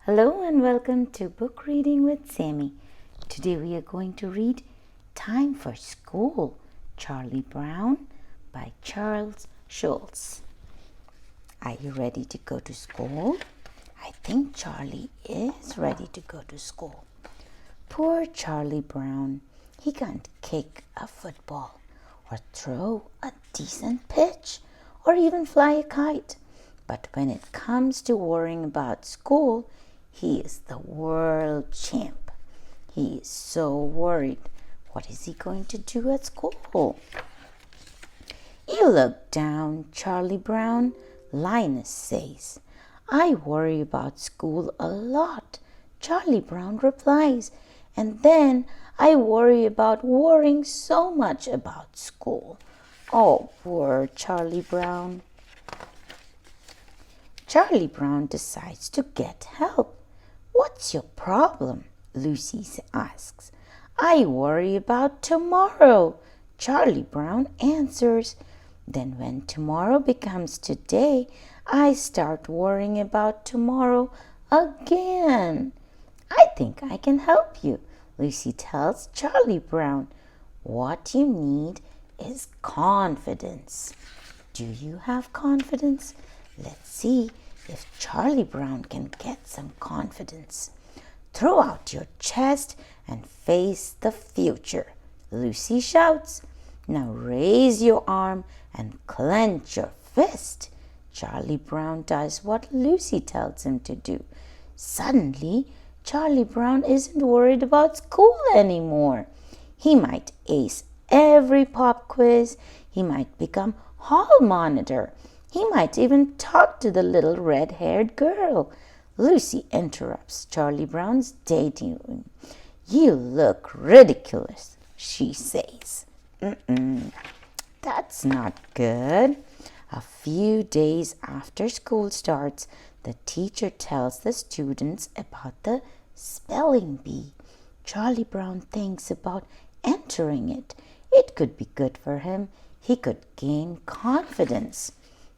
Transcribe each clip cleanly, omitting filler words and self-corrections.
Hello and welcome to Book Reading with Sammy. Today we are going to read Time for School, Charlie Brown by Schulz. Are you ready to go to school? I think Charlie is ready to go to school. Poor Charlie Brown. He can't kick a football or throw a decent pitch or even fly a kite. But when it comes to worrying about school, he is the world champ. He is so worried. What is he going to do at school? You look down, Charlie Brown, Linus says. I worry about school a lot, Charlie Brown replies. And then I worry about worrying so much about school. Oh, poor Charlie Brown. Charlie Brown decides to get help. What's your problem? Lucy asks. I worry about tomorrow, Charlie Brown answers. Then when tomorrow becomes today, I start worrying about tomorrow again. I think I can help you, Lucy tells Charlie Brown. What you need is confidence. Do you have confidence? Let's see if Charlie Brown can get some confidence. Throw out your chest and face the future, Lucy shouts. Now raise your arm and clench your fist. Charlie Brown does what Lucy tells him to do. Suddenly, Charlie Brown isn't worried about school anymore. He might ace every pop quiz. He might become hall monitor. He might even talk to the little red-haired girl. Lucy interrupts Charlie Brown's daydreaming. You look ridiculous, she says. That's not good. A few days after school starts, the teacher tells the students about the spelling bee. Charlie Brown thinks about entering it. It could be good for him. He could gain confidence.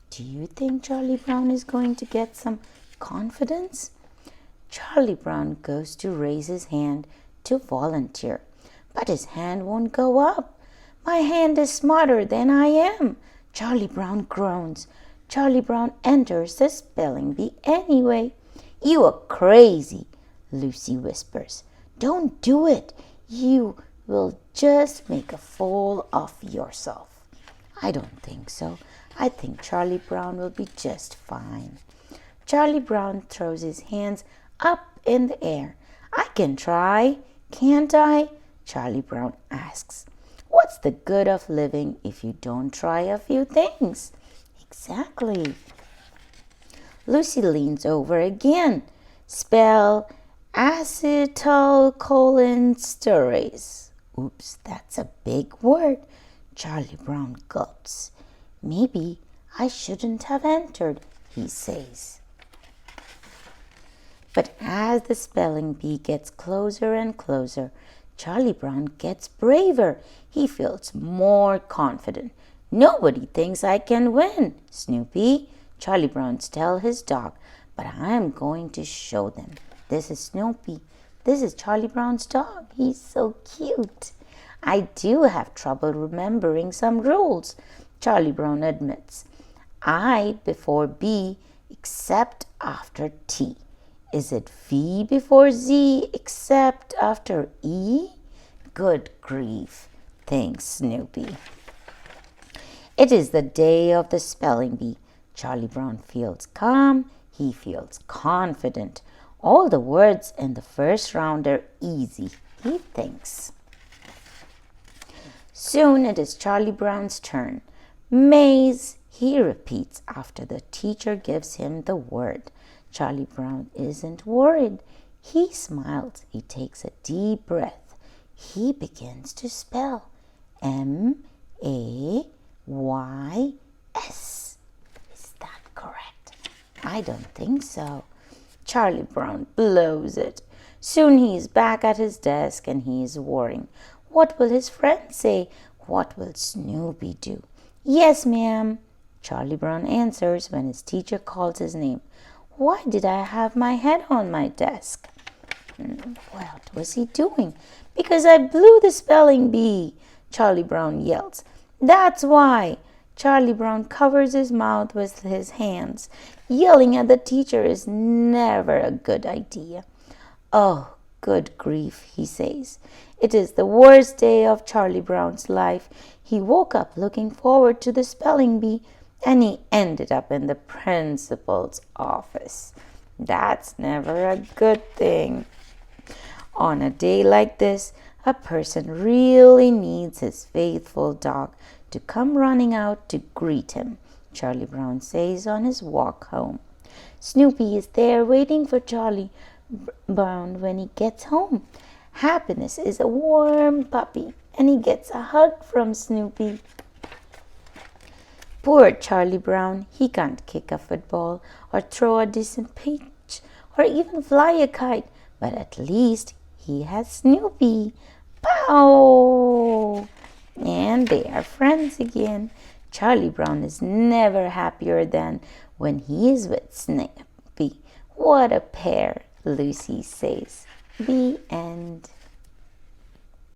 Do you think Charlie Brown is going to get some confidence? Charlie Brown goes to raise his hand to volunteer, but his hand won't go up. My hand is smarter than I am, Charlie Brown groans. Charlie Brown enters the spelling bee anyway. You are crazy, Lucy whispers. Don't do it. You will just make a fool of yourself. I don't think so. I think Charlie Brown will be just fine. Charlie Brown throws his hands up in the air. I can try, can't I? Charlie Brown asks. What's the good of living if you don't try a few things? Exactly. Lucy leans over again. Spell acetylcholinesterase. Oops, that's a big word. Charlie Brown gulps. Maybe I shouldn't have entered, he says. But as the spelling bee gets closer and closer, Charlie Brown gets braver. He feels more confident. Nobody thinks I can win, Snoopy, Charlie Brown tells his dog. But I am going to show them. This is Snoopy. This is Charlie Brown's dog. He's so cute. I do have trouble remembering some rules, Charlie Brown admits. I before B except after T. Is it V before Z except after E? Good grief, thinks Snoopy. It is the day of the spelling bee. Charlie Brown feels calm. He feels confident. All the words in the first round are easy, he thinks. Soon it is Charlie Brown's turn. Maize, he repeats after the teacher gives him the word. Charlie Brown isn't worried. He smiles. He takes a deep breath. He begins to spell. M-A-Y-S. Is that correct? I don't think so. Charlie Brown blows it. Soon he is back at his desk and he is worrying. What will his friends say? What will Snoopy do? Yes, ma'am, Charlie Brown answers when his teacher calls his name. Why did I have my head on my desk? What was he doing? Because I blew the spelling bee, Charlie Brown yells. That's why. Charlie Brown covers his mouth with his hands. Yelling at the teacher is never a good idea. Oh, good grief, he says. It is the worst day of Charlie Brown's life. He woke up looking forward to the spelling bee, and he ended up in the principal's office. That's never a good thing. On a day like this, a person really needs his faithful dog to come running out to greet him, Charlie Brown says on his walk home. Snoopy is there waiting for Charlie Brown when he gets home. Happiness is a warm puppy, and he gets a hug from Snoopy. Poor Charlie Brown, he can't kick a football or throw a decent pitch or even fly a kite, but at least he has Snoopy. Pow! And they are friends again. Charlie Brown is never happier than when he is with Snoopy. What a pair, Lucy says. The end.